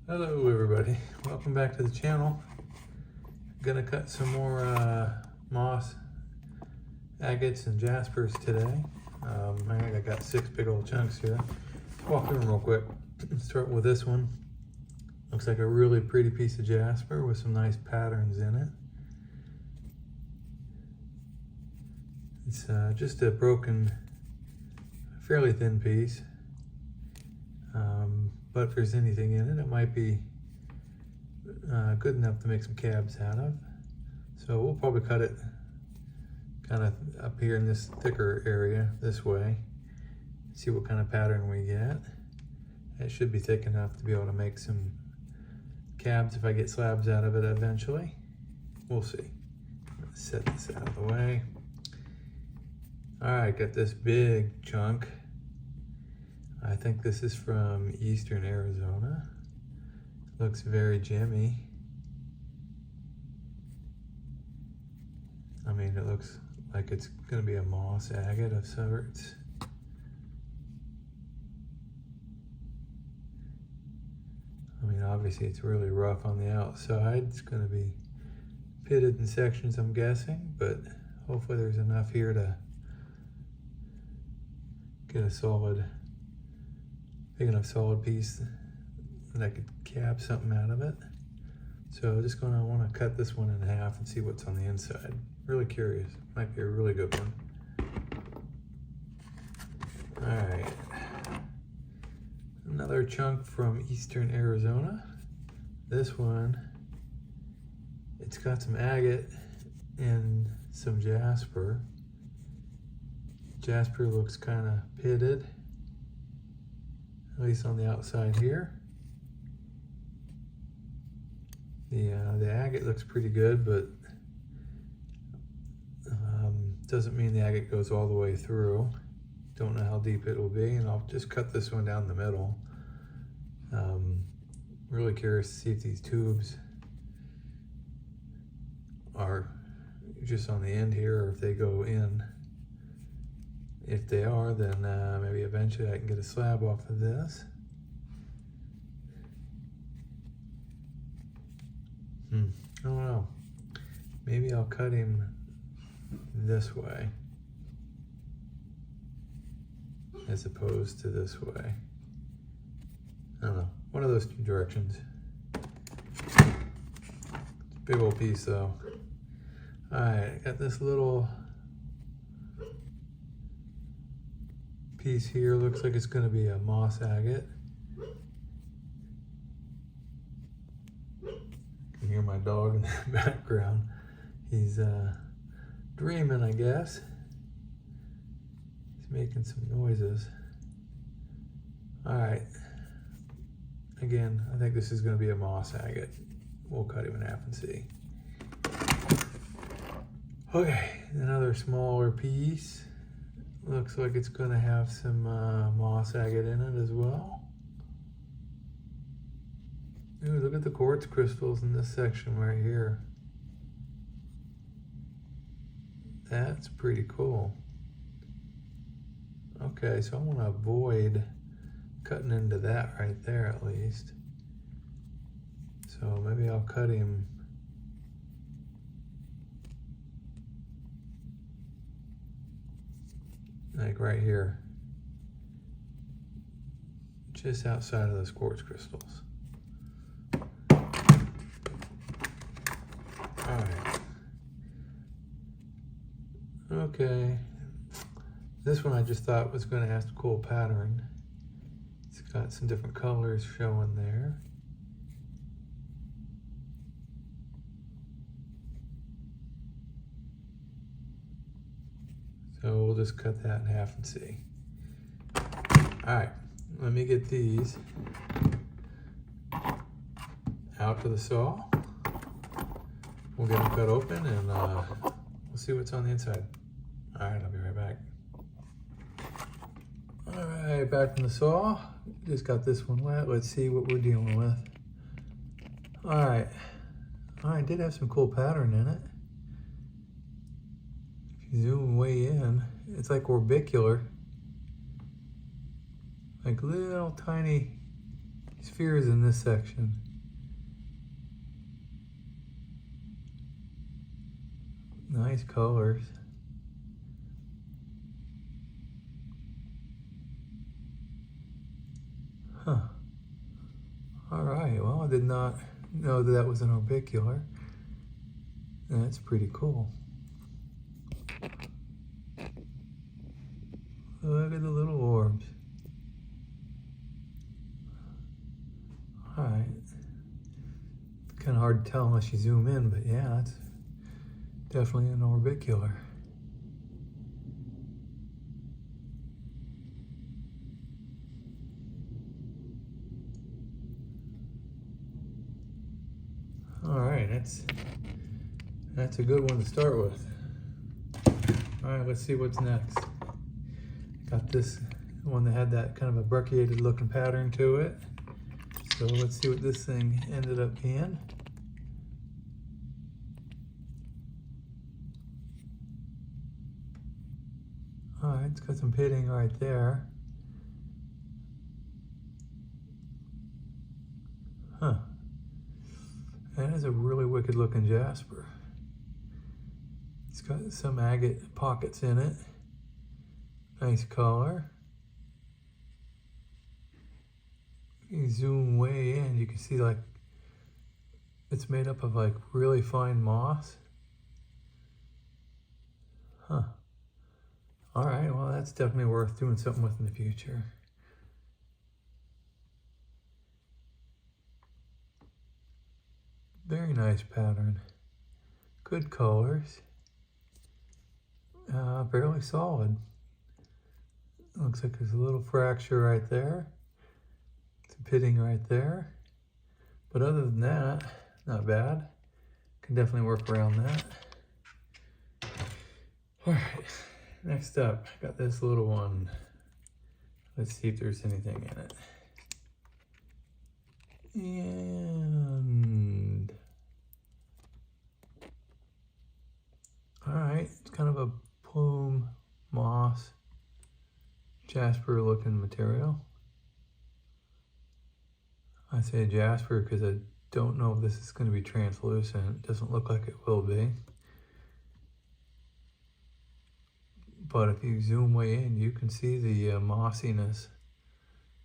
Hello everybody, welcome back to the channel. I'm gonna cut some more moss, agates, and jaspers today. I think I got 6 big old chunks here. Let's walk through them real quick. Start with this one. Looks like a really pretty piece of jasper with some nice patterns in it. It's just a broken, fairly thin piece. But if there's anything in it, it might be good enough to make some cabs out of. So we'll probably cut it kind of up here in this thicker area this way. See what kind of pattern we get. It should be thick enough to be able to make some cabs if I get slabs out of it eventually. We'll see. Let's set this out of the way. All right, got this big chunk. I think this is from eastern Arizona. Looks very gemmy. I mean, it looks like it's gonna be a moss agate of sorts. I mean, obviously it's really rough on the outside. It's gonna be pitted in sections, I'm guessing, but hopefully there's enough here to get a big enough solid piece that I could cap something out of it. So just gonna wanna cut this one in half and see what's on the inside. Really curious, might be a really good one. All right, another chunk from eastern Arizona. This one, it's got some agate and some jasper. Jasper looks kind of pitted, at least on the outside here. The agate looks pretty good, but doesn't mean the agate goes all the way through. Don't know how deep it will be, and I'll just cut this one down the middle. Really curious to see if these tubes are just on the end here or if they go in. If they are, then maybe eventually I can get a slab off of this. I don't know. Maybe I'll cut him this way as opposed to this way. I don't know. One of those two directions. Big old piece though. All right, got this little piece here. Looks like it's going to be a moss agate. You can hear my dog in the background. He's dreaming, I guess. He's making some noises. All right. Again, I think this is going to be a moss agate. We'll cut him in half and see. Okay, another smaller piece. Looks like it's going to have some moss agate in it as well. Ooh, look at the quartz crystals in this section right here. That's pretty cool. Okay, so I want to avoid cutting into that right there at least. So maybe I'll cut him like right here, just outside of those quartz crystals. All right. Okay. This one I just thought was going to have a cool pattern. It's got some different colors showing there. So we'll just cut that in half and see. All right, let me get these out to the saw. We'll get them cut open and we'll see what's on the inside. All right, I'll be right back. All right, back from the saw. Just got this one wet. Let's see what we're dealing with. All right, it did have some cool pattern in it. If you zoom way in, it's like orbicular. Like little tiny spheres in this section. Nice colors. Huh. All right, well, I did not know that that was an orbicular. That's pretty cool. Look at the little orbs. All right. Kind of hard to tell unless you zoom in, but yeah, that's definitely an orbicular. All right, that's a good one to start with. All right, let's see what's next. Got this one that had that kind of a brecciated looking pattern to it. So let's see what this thing ended up being. All right, it's got some pitting right there. Huh. That is a really wicked looking jasper. It's got some agate pockets in it. Nice color. You zoom way in, you can see like it's made up of like really fine moss. Huh. All right, well, that's definitely worth doing something with in the future. Very nice pattern. Good colors. Fairly solid. Looks like there's a little fracture right there. Some pitting right there. But other than that, not bad. Can definitely work around that. All right, next up, I got this little one. Let's see if there's anything in it. And all right, it's kind of a plume moss jasper looking material. I say jasper because I don't know if this is going to be translucent. It doesn't look like it will be. But if you zoom way in, you can see the mossiness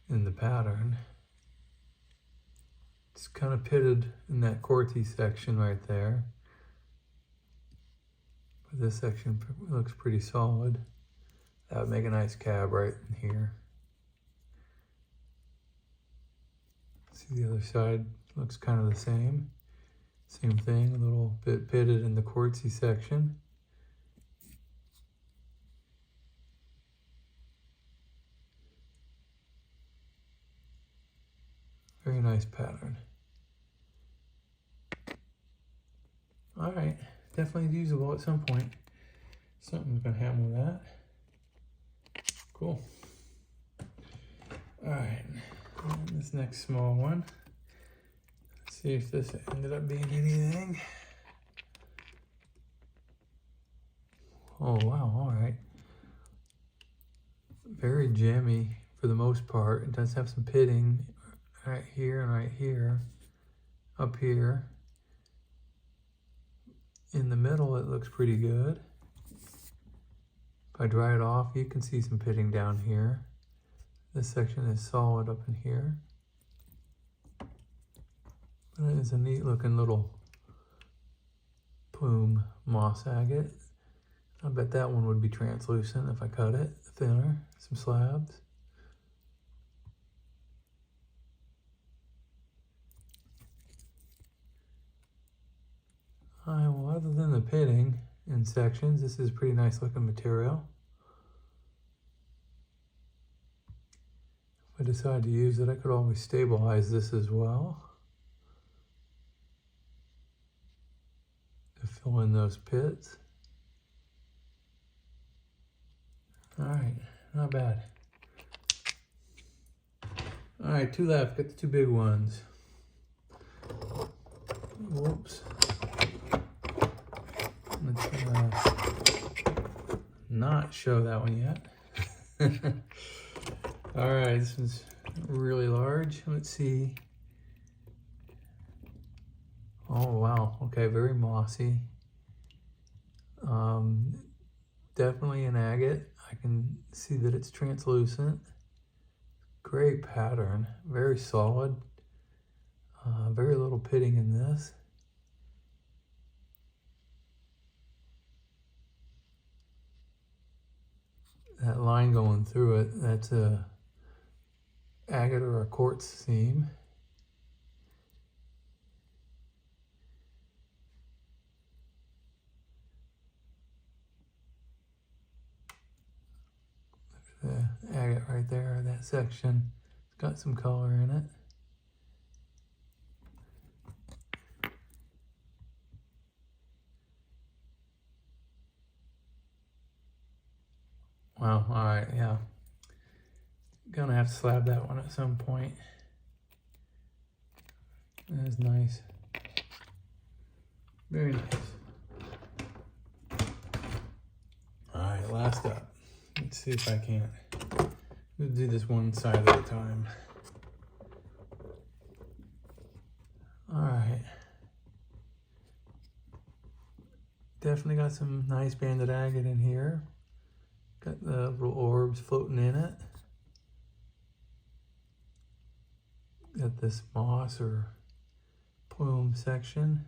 in the pattern. It's kind of pitted in that quartzy section right there. But this section looks pretty solid. That would make a nice cab right in here. See the other side looks kind of the same. Same thing, a little bit pitted in the quartzy section. Very nice pattern. All right, definitely usable at some point. Something's gonna happen with that. Cool. All right, and this next small one. Let's see if this ended up being anything. Oh wow, all right. Very jammy for the most part. It does have some pitting right here and right here, up here. In the middle, it looks pretty good. If I dry it off, you can see some pitting down here. This section is solid up in here. But it is a neat looking little plume moss agate. I bet that one would be translucent if I cut it thinner, some slabs. Well, other than the pitting in sections, this is pretty nice looking material. If I decide to use it, I could always stabilize this as well to fill in those pits. All right, not bad. All right, two left, got the two big ones. Whoops. Let's not show that one yet. All right, this one's really large. Let's see Oh wow, okay, very mossy. Definitely an agate. I can see that it's translucent. Great pattern, very solid. Very little pitting in this. That line going through it, that's a agate or a quartz seam. The agate right there, that section. It's got some color in it. Wow, all right, yeah. Gonna have to slab that one at some point. That's nice. Very nice. All right, last up. Let's see if I can't. We'll do this one side at a time. All right. Definitely got some nice banded agate in here. Got the little orbs floating in it. Got this moss or plume section.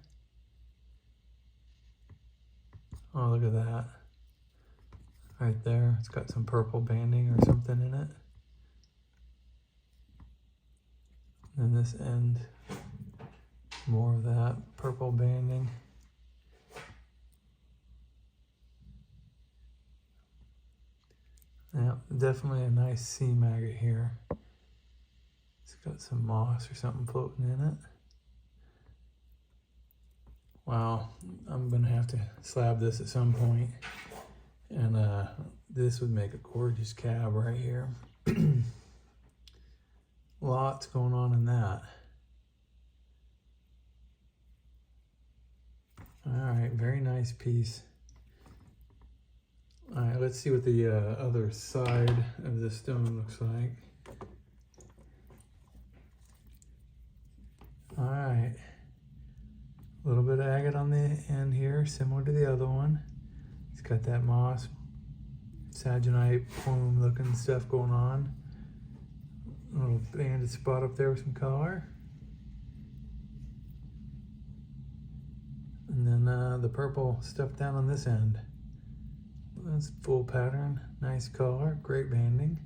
Oh, look at that. Right there, it's got some purple banding or something in it. And this end, more of that purple banding. Yeah, definitely a nice seam agate here. It's got some moss or something floating in it. Wow, I'm gonna have to slab this at some point. And this would make a gorgeous cab right here. Lots going on in that. All right, very nice piece. All right, let's see what the other side of the stone looks like. All right, a little bit of agate on the end here, similar to the other one. It's got that moss, saginite, plume looking stuff going on. A little banded spot up there with some color. And then the purple stuff down on this end. That's full pattern, nice color, great banding.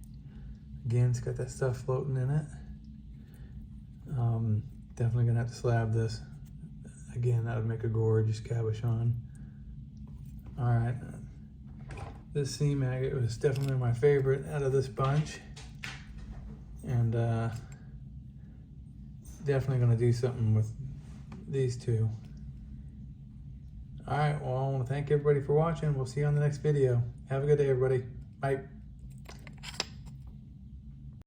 Again, it's got that stuff floating in it. Definitely gonna have to slab this. Again, that would make a gorgeous cabochon. All right, this seam agate was definitely my favorite out of this bunch. And definitely gonna do something with these two. All right, well, I wanna thank everybody for watching. We'll see you on the next video. Have a good day, everybody. Bye.